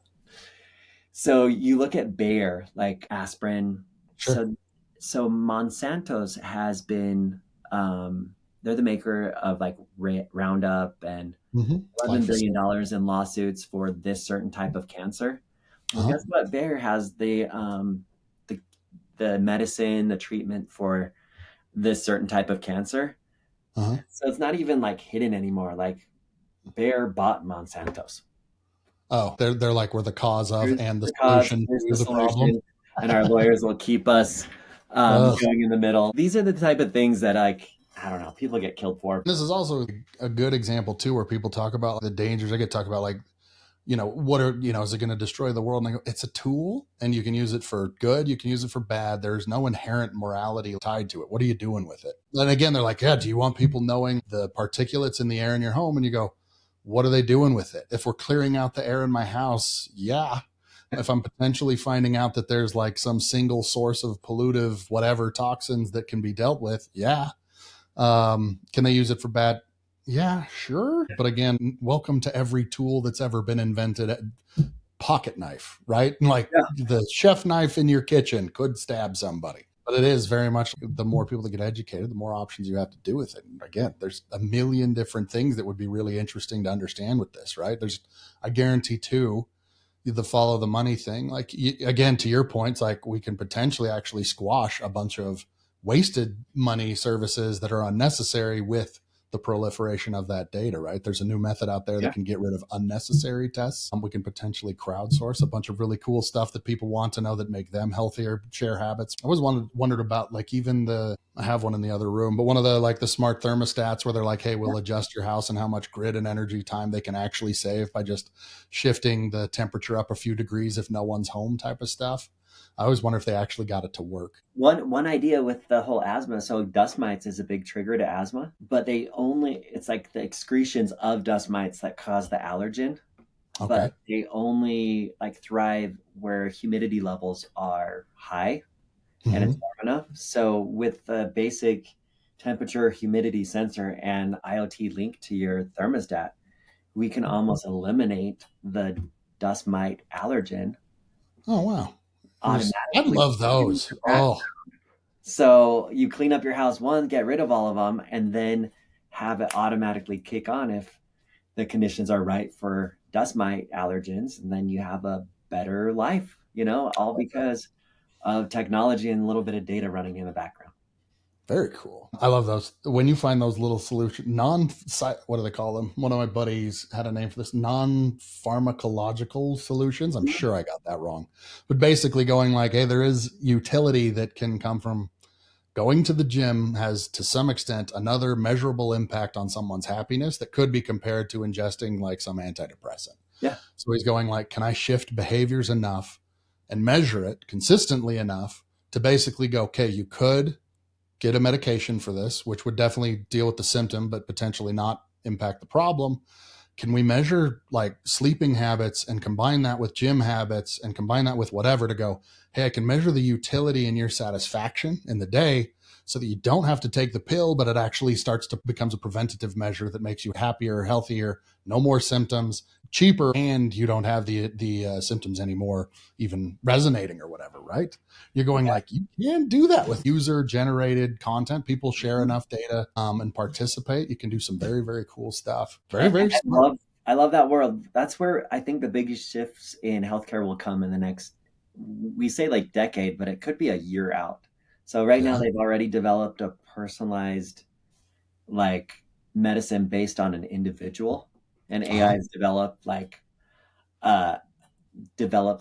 So you look at Bayer, like aspirin. Sure. So Monsanto's has been, they're the maker of like Roundup, and Mm-hmm. $11 billion Glyphosate. in lawsuits for this certain type of cancer. Well, Uh-huh. guess what? Bayer has the the medicine, the treatment for this certain type of cancer. Uh-huh. So it's not even like hidden anymore. Like Bayer bought Monsanto's. Oh, they're like we're the cause of Here's and the the cause, solution here's to the the problem. solution, and our lawyers will keep us Ugh. going in the middle. These are the type of things that, like, I don't know, people get killed for. This is also a good example too, where people talk about the dangers. I get talk about like is it going to destroy the world? And I go, it's a tool and you can use it for good. You can use it for bad. There's no inherent morality tied to it. What are you doing with it? And again, they're like, yeah, do you want people knowing the particulates in the air in your home? And you go, what are they doing with it? If we're clearing out the air in my house, yeah. If I'm potentially finding out that there's like some single source of pollutive, whatever toxins that can be dealt with, yeah. Can they use it for bad? Yeah, sure. But again, welcome to every tool that's ever been invented. Pocket knife, right? Like Yeah. the chef knife in your kitchen could stab somebody. But it is very much the more people that get educated, the more options you have to do with it. And again, there's a million different things that would be really interesting to understand with this, right? I guarantee too, the follow the money thing. Like, again, to your points, like we can potentially actually squash a bunch of wasted money services that are unnecessary with the proliferation of that data, right? There's a new method out there that can get rid of unnecessary tests. We can potentially crowdsource a bunch of really cool stuff that people want to know that make them healthier, share habits. I always wondered about like even I have one in the other room, but one of the smart thermostats where they're like, hey, we'll adjust your house and how much grid and energy time they can actually save by just shifting the temperature up a few degrees if no one's home type of stuff. I always wonder if they actually got it to work. One idea with the whole asthma, so dust mites is a big trigger to asthma, but it's like the excretions of dust mites that cause the allergen, Okay. but they only like thrive where humidity levels are high and it's warm enough. So with the basic temperature humidity sensor and IoT link to your thermostat, we can almost eliminate the dust mite allergen Oh, wow. I automatically. love those. Oh, So you clean up your house once, get rid of all of them, and then have it automatically kick on if the conditions are right for dust mite allergens, and then you have a better life, all because of technology and a little bit of data running in the background. very cool. I love those. When you find those little solutions, what do they call them? One of my buddies had a name for this, non-pharmacological solutions. I'm sure I got that wrong. But basically going like, hey, there is utility that can come from going to the gym has to some extent another measurable impact on someone's happiness that could be compared to ingesting like some antidepressant. Yeah. So he's going like, can I shift behaviors enough and measure it consistently enough to basically go, okay, you could get a medication for this, which would definitely deal with the symptom, but potentially not impact the problem. Can we measure like sleeping habits and combine that with gym habits and combine that with whatever to go, hey, I can measure the utility in your satisfaction in the day so that you don't have to take the pill, but it actually becomes a preventative measure that makes you happier, healthier, no more symptoms, cheaper, and you don't have the symptoms anymore even resonating or whatever, right? You're going like, you can do that with user generated content. People share enough data and participate. You can do some very, very cool stuff. Very, very smart. I love that world. That's where I think the biggest shifts in healthcare will come in the next, we say like decade, but it could be a year out. So right now they've already developed a personalized like medicine based on an individual, and AI has developed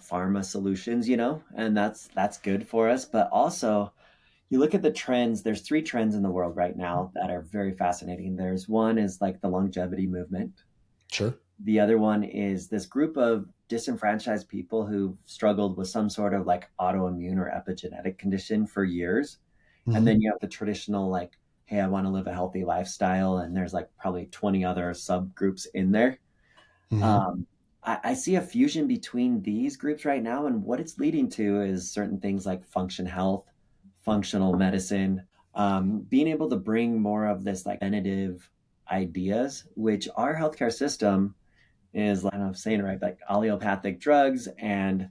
pharma solutions, and that's good for us. But also you look at the trends, there's three trends in the world right now that are very fascinating. There's one is like the longevity movement. Sure. The other one is this group of disenfranchised people who've struggled with some sort of like autoimmune or epigenetic condition for years. Mm-hmm. And then you have the traditional like, hey, I want to live a healthy lifestyle. And there's like probably 20 other subgroups in there. Mm-hmm. I see a fusion between these groups right now. And what it's leading to is certain things like function health, functional medicine, being able to bring more of this like preventative ideas, which our healthcare system is, I don't know if I'm saying it right, like allopathic drugs and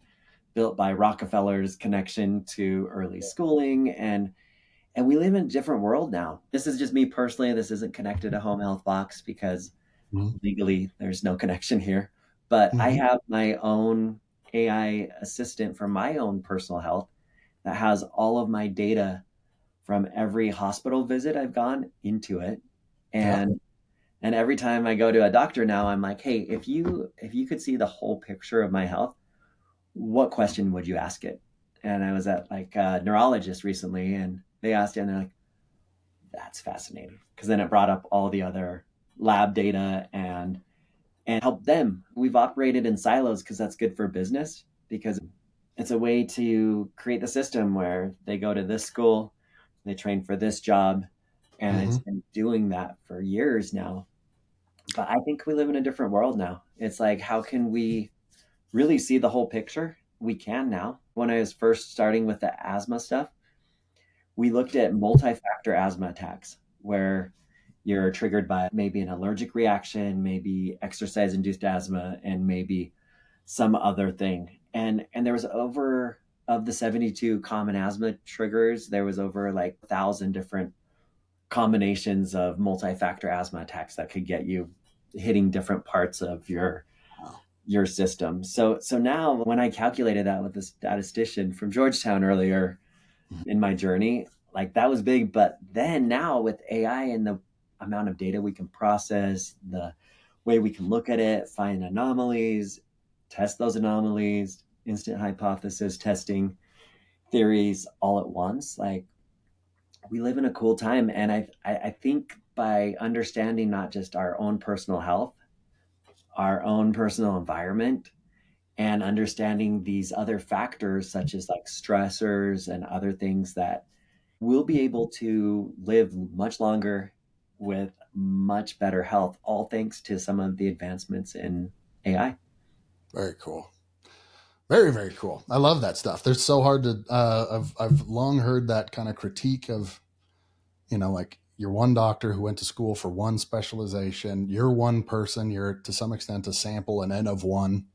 built by Rockefeller's connection to early schooling. And we live in a different world now. This is just me personally. This isn't connected to Home Health Box because legally there's no connection here. But I have my own AI assistant for my own personal health that has all of my data from every hospital visit I've gone into it. And every time I go to a doctor now, I'm like, hey, if you could see the whole picture of my health, what question would you ask it? And I was at like a neurologist recently, and they asked it, and they're like, that's fascinating. Because then it brought up all the other lab data and and help them. We've operated in silos because that's good for business, because it's a way to create the system where they go to this school, they train for this job, and it's Hmm. been doing that for years now. But I think we live in a different world now. It's like, how can we really see the whole picture? We can now. When I was first starting with the asthma stuff, we looked at multi-factor asthma attacks where you're triggered by maybe an allergic reaction, maybe exercise induced asthma, and maybe some other thing. And there was over, of the 72 common asthma triggers, there was over like 1,000 different combinations of multi-factor asthma attacks that could get you hitting different parts of your system. So now when I calculated that with this statistician from Georgetown earlier in my journey, like that was big. But then now with AI and the amount of data we can process, the way we can look at it, find anomalies, test those anomalies, instant hypothesis testing theories all at once, like we live in a cool time. And I think by understanding not just our own personal health, our own personal environment, and understanding these other factors such as like stressors and other things, that we'll be able to live much longer with much better health, all thanks to some of the advancements in AI. Very cool. Very, very cool. I love that stuff. They're so hard to. I've long heard that kind of critique of, like you're one doctor who went to school for one specialization. You're one person. You're to some extent a sample, an N of one,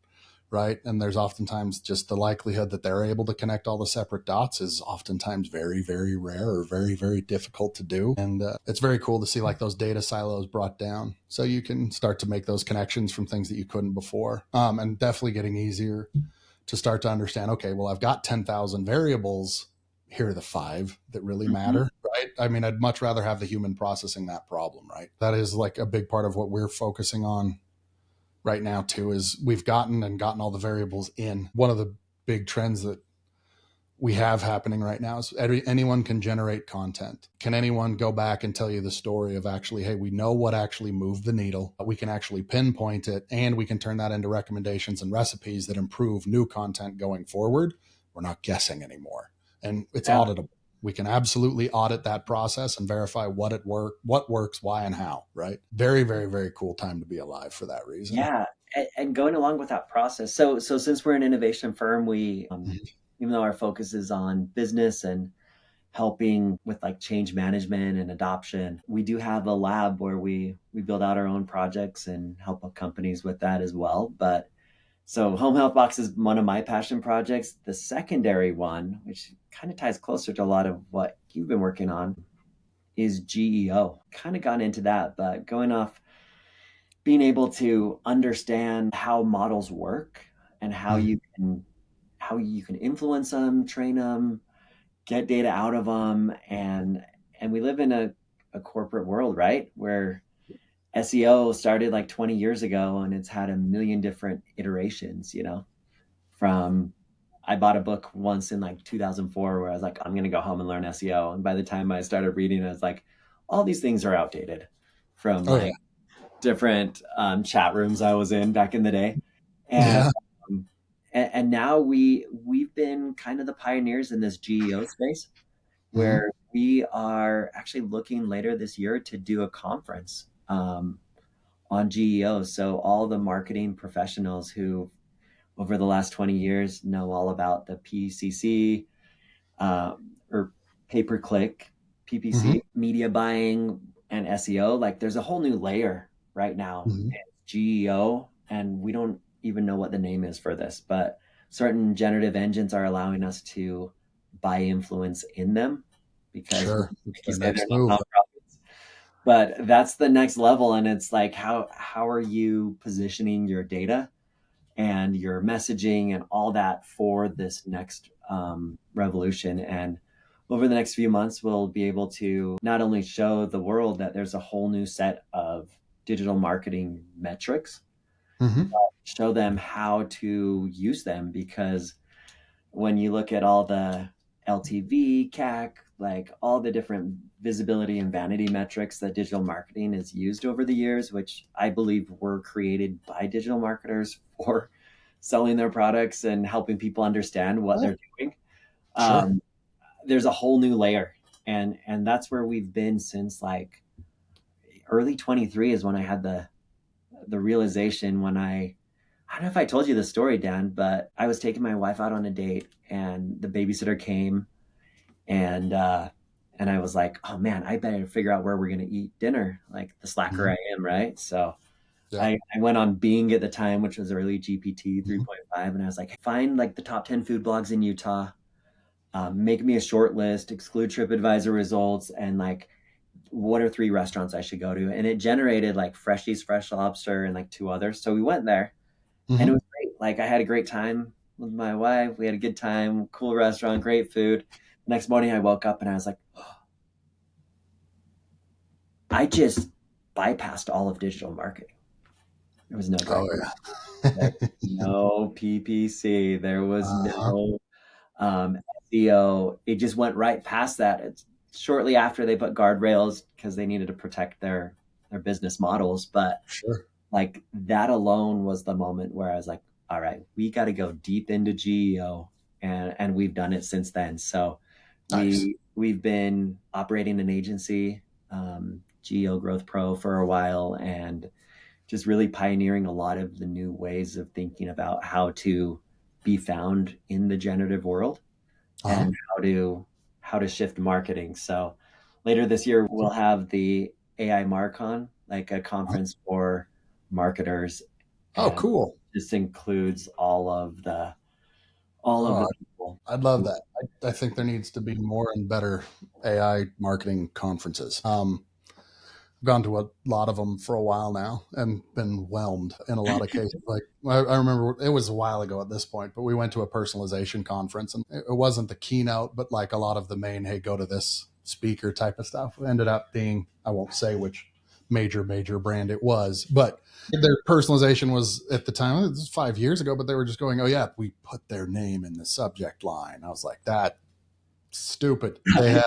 right? And there's oftentimes just the likelihood that they're able to connect all the separate dots is oftentimes very, very rare or very, very difficult to do. And it's very cool to see like those data silos brought down so you can start to make those connections from things that you couldn't before. And definitely getting easier to start to understand, okay, well, I've got 10,000 variables. Here are the 5 that really Mm-hmm. matter, right? I mean, I'd much rather have the human processing that problem, right? That is like a big part of what we're focusing on right now too, is we've gotten all the variables in. One of the big trends that we have happening right now is anyone can generate content. Can anyone go back and tell you the story of actually, hey, we know what actually moved the needle. We can actually pinpoint it, and we can turn that into recommendations and recipes that improve new content going forward. We're not guessing anymore. And it's Yeah. auditable. We can absolutely audit that process and verify what works, why, and how, right? Very, very, very cool time to be alive for that reason. Yeah. And going along with that process. So since we're an innovation firm, we, Mhm. even though our focus is on business and helping with like change management and adoption, we do have a lab where we build out our own projects and help companies with that as well. But so home health box is one of my passion projects. The secondary one, which kind of ties closer to a lot of what you've been working on, is GEO. Kind of gone into that, but going off being able to understand how models work and Mhm. how you can influence them, train them, get data out of them. And we live in a corporate world, right, where SEO started like 20 years ago and it's had a million different iterations, from I bought a book once in like 2004 where I was like, I'm going to go home and learn SEO. And by the time I started reading, I was like, all these things are outdated from Oh, yeah. like different chat rooms I was in back in the day. And Yeah. um, and now we've been kind of the pioneers in this GEO space, Hmm. where we are actually looking later this year to do a conference on GEO. So all the marketing professionals who over the last 20 years know all about the PCC, or pay per click, Hmm. PPC, media buying, and SEO. Like there's a whole new layer right now, Hmm. GEO, and we don't even know what the name is for this, but certain generative engines are allowing us to buy influence in them because, Sure. It's like you their say, they're next not move. nonprofits. But that's the next level, and it's like how are you positioning your data and your messaging and all that for this next revolution. And over the next few months, we'll be able to not only show the world that there's a whole new set of digital marketing metrics, Hmm. show them how to use them. Because when you look at all the LTV, CAC, like all the different visibility and vanity metrics that digital marketing has used over the years, which I believe were created by digital marketers for selling their products and helping people understand what Yeah, they're doing. sure. There's a whole new layer, and that's where we've been since like early 23 is when I had the realization when I don't know if I told you the story, Dan, but I was taking my wife out on a date and the babysitter came and I was like, oh man, I better figure out where we're gonna eat dinner, like the slacker Mhm. I am, right? So Yeah. I went on Bing at the time, which was early GPT Mhm. 3.5, and I was like, find like the top 10 food blogs in Utah, make me a short list, exclude TripAdvisor results, and like what are 3 restaurants I should go to? And it generated like Freshies, Fresh Lobster, and like 2 others. So we went there and it Mhm. was great. Like I had a great time with my wife. We had a good time, cool restaurant, great food. The next morning I woke up and I was like, oh, I just bypassed all of digital marketing. There was no Oh direct, there yeah. was no PPC, there was Uh-huh. no SEO. It just went right past that. It's shortly after they put guardrails because they needed to protect their business models. But Sure. like that alone was the moment where I was like, all right, we got to go deep into GEO, and we've done it since then. So Nice. we've been operating an agency, GEO Growth Pro, for a while, and just really pioneering a lot of the new ways of thinking about how to be found in the generative world Uh-huh. and how to shift marketing. So later this year we'll have the AI Marcon, like a Uh-huh. conference for marketers, Oh, and cool. this includes all of the Oh, people. I'd love that. I think there needs to be more and better AI marketing conferences. I've gone to a lot of them for a while now and been whelmed in a lot of cases. Like I remember it was a while ago at this point, but we went to a personalization conference and it wasn't the keynote, but like a lot of the main, hey, go to this speaker type of stuff ended up being, I won't say which major brand it was, but their personalization was at the time, it was 5 years ago, but they were just going, oh yeah, we put their name in the subject line. I was like, that stupid. They had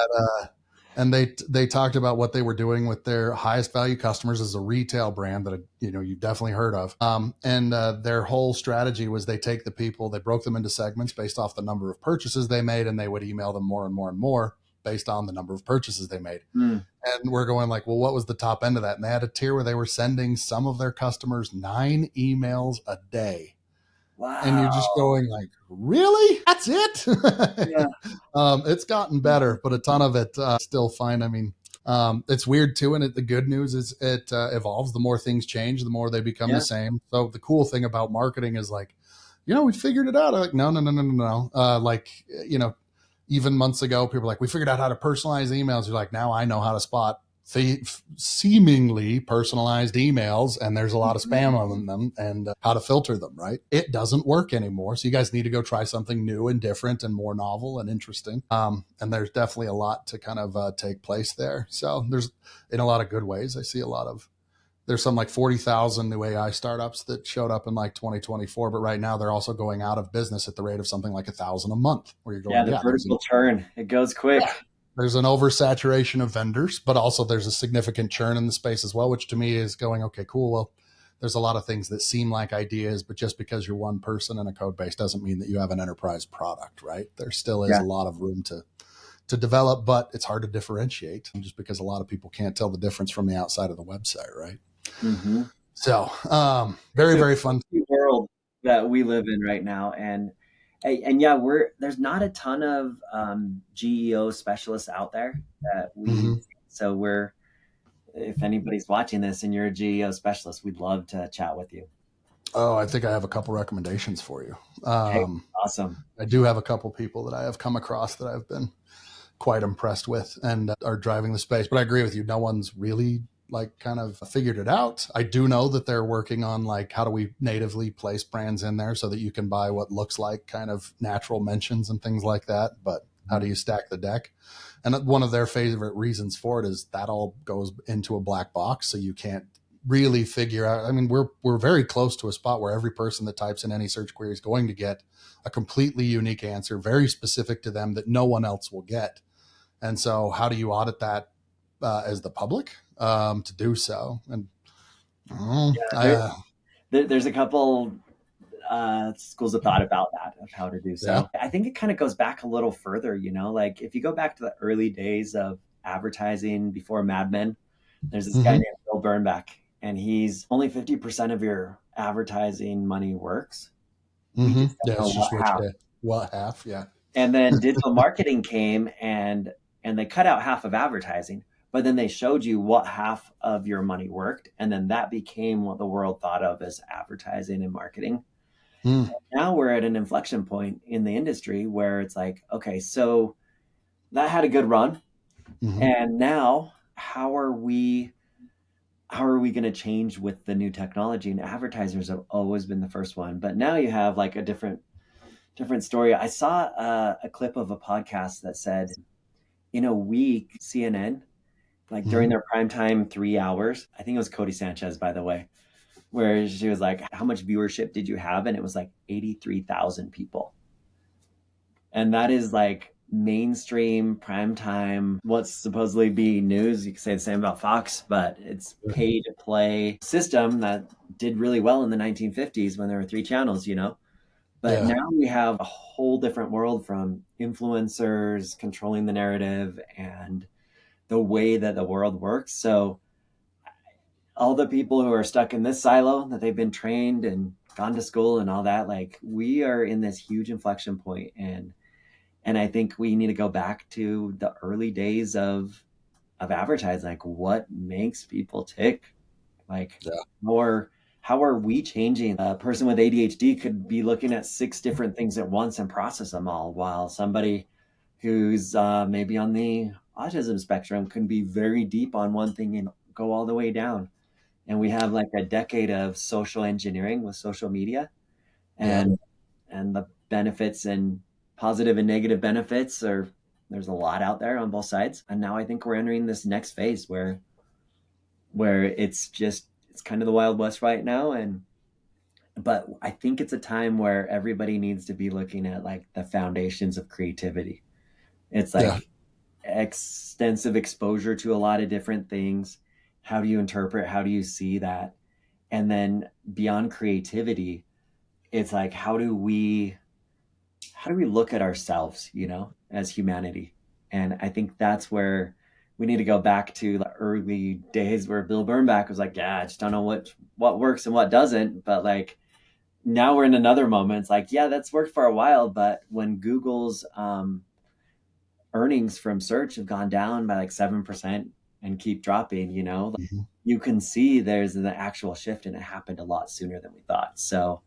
and they talked about what they were doing with their highest value customers as a retail brand that you've definitely heard of. And their whole strategy was they take the people, they broke them into segments based off the number of purchases they made, and they would email them more and more and more based on the number of purchases they made. Mm, And we're going like, well, what was the top end of that? And they had a tier where they were sending some of their customers 9 emails a day, and you're just wow. going like, really? That's it? Yeah. It's gotten better, but a ton of it still fine. I mean, it's weird too. And the good news is it evolves. The more things change, the more they become the Yeah. same. So the cool thing about marketing is like, we figured it out. I'm like, no, no, no, no, no, no. Even months ago, people were like, we figured out how to personalize emails. You're like, now I know how to spot seemingly personalized emails, and there's a lot of spam on them, and how to filter them, right? It doesn't work anymore. So you guys need to go try something new and different and more novel and interesting. And there's definitely a lot to kind of take place there. So there's, in a lot of good ways, I see a lot of, there's some like 40,000 new AI startups that showed up in like 2024, but right now they're also going out of business at the rate of something like 1,000 a month, where you're Yeah, going, the yeah, vertical churn, it goes quick. there's an oversaturation of vendors, but also there's a significant churn in the space as well, which to me is going, okay, cool. Well, there's a lot of things that seem like ideas, but just because you're one person in a code base doesn't mean that you have an enterprise product, right? There still is Yeah. a lot of room to develop, but it's hard to differentiate just because a lot of people can't tell the difference from the outside of the website, right? Hmm. So, It's very, a very fun. crazy world that we live in right now, and yeah, there's not a ton of GEO specialists out there that we. Mhm. So we're if anybody's watching this and you're a GEO specialist, we'd love to chat with you. Oh, I think I have a couple recommendations for you. Okay, Um, awesome. I do have a couple people that I have come across that I've been quite impressed with and are driving the space. But I agree with you. No one's really like kind of figured it out. I do know that they're working on like how do we natively place brands in there so that you can buy what looks like kind of natural mentions and things like that. But how do you stack the deck? And one of their favorite reasons for it is that all goes into a black box. So you can't really figure out. I mean, we're very close to a spot where every person that types in any search query is going to get a completely unique answer, very specific to them, that no one else will get. And so how do you audit that as the public to do so? And there's a couple schools of thought about that, of how to do so. I think it kind of goes back a little further, like if you go back to the early days of advertising before Mad Men, there's this guy named Bill Bernbach, and he's only 50% of your advertising money works. Yeah, it's just what half, yeah. And then digital marketing came and they cut out half of advertising, but then they showed you what half of your money worked. And then that became what the world thought of as advertising and marketing. Now we're at an inflection point in the industry where it's like, okay, so that had a good run. And now how are we going to change with the new technology? And advertisers have always been the first one, but now you have like a different story. I saw a clip of a podcast that said in a week, CNN, like during their primetime 3 hours, I think it was Cody Sanchez, by the way, where she was like, how much viewership did you have? And it was like 83,000 people. And that is like mainstream primetime, what's supposedly be news. You could say the same about Fox, but it's pay to play system that did really well in the 1950s when there were 3 channels, But now we have a whole different world, from influencers controlling the narrative and the way that the world works. So all the people who are stuck in this silo that they've been trained and gone to school and all that, like, we are in this huge inflection point. And I think we need to go back to the early days of advertising. Like, what makes people tick? Like, how are we changing? A person with ADHD could be looking at 6 different things at once and process them all, while somebody who's maybe on the autism spectrum can be very deep on one thing and go all the way down. And we have like a decade of social engineering with social media, and the benefits and positive and negative benefits there's a lot out there on both sides. And now I think we're entering this next phase where it's kind of the Wild West right now. But I think it's a time where everybody needs to be looking at like the foundations of creativity. It's like extensive exposure to a lot of different things. How do you interpret? How do you see that? And then beyond creativity, it's like, how do we look at ourselves, as humanity? And I think that's where we need to go back to the early days where Bill Bernbach was like, I just don't know what works and what doesn't. But like, now we're in another moment. It's like, that's worked for a while. But when Google's earnings from search have gone down by like 7% and keep dropping, you can see there's an actual shift, and it happened a lot sooner than we thought. So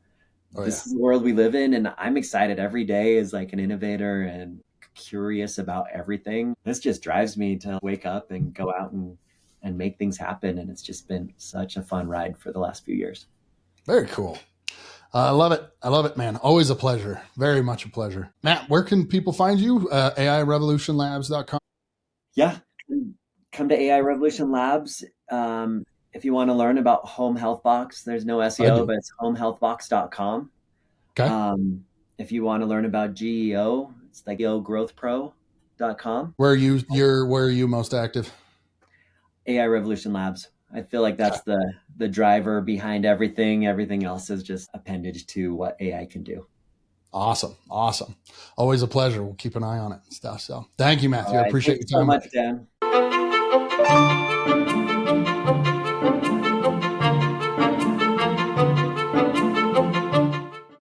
this is the world we live in, and I'm excited every day as like an innovator and curious about everything. This just drives me to wake up and go out and make things happen. And it's just been such a fun ride for the last few years. Very cool. I love it, man. Always a pleasure. Very much a pleasure. Matt, where can people find you? AIRevolutionLabs.com. Yeah. Come to AI Revolution Labs. If you want to learn about Home Health Box, there's no SEO, but it's homehealthbox.com. Okay. If you want to learn about GEO, it's like geogrowthpro.com. Where are you most active? AI Revolution Labs. I feel like that's the driver behind everything. Everything else is just appendage to what AI can do. Awesome. Always a pleasure. We'll keep an eye on it and stuff. So thank you, Matthew. I appreciate your time. Thanks so much, Dan.